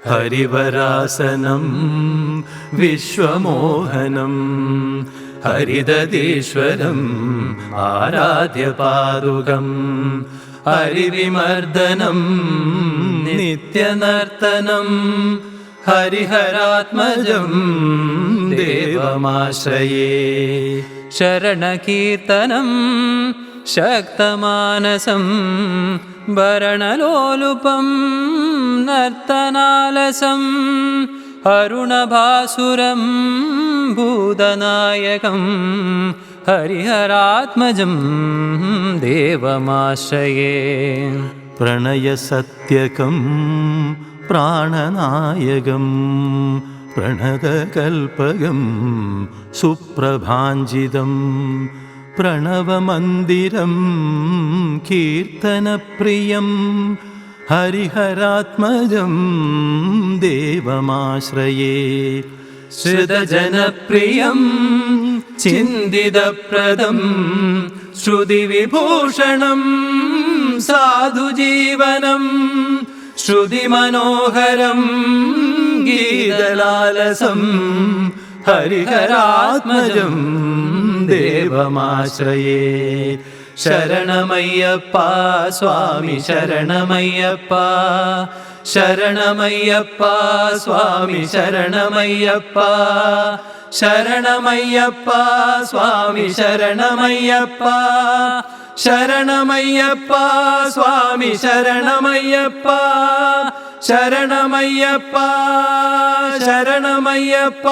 ഹരിവരാസനം വിശ്വമോഹനം ഹരിദധീശ്വരം ആരാധ്യപാദുകം ഹരിവിമർദ്ദനം നിത്യനർത്തനം ഹരിഹരാത്മജം ദേവമാശ്രയേ. ശരണകീർത്തനം ശക്തമാനസം ഭരണലോലുപം നർത്തനാലസം അരുണഭാസുരം ഭൂതനായകം ഹരിഹരാത്മജം ദേവമാശ്രയേ. പ്രണയസത്യകം പ്രാണനായകം പ്രണതകൽപകം സുപ്രഭാഞ്ജിതം പ്രണവമന്ദിരം കീർത്തനപ്രിയം ഹരിഹരാത്മജം ദേവമാശ്രയേ. ശ്രുതജനപ്രിയം ചിന്തിതപ്രദം ശ്രുതിവിഭൂഷണം സാധുജീവനം ശ്രുതിമനോഹരം ഗീതലാലസം ഹരിഹരാത്മജം ദേവമാശ്രയേ. ശരണമയ്യപ്പ സ്വാമി ശരണമയ്യപ്പ ശരണമയ്യപ്പ സ്വാമി ശരണമയ്യപ്പ ശരണമയ്യപ്പ സ്വാമി ശരണമയ്യപ്പ ശരണമയ്യപ്പ സ്വാമി ശരണമയ്യപ്പ ശരണമയ്യപ്പ ശരണമയ്യപ്പ.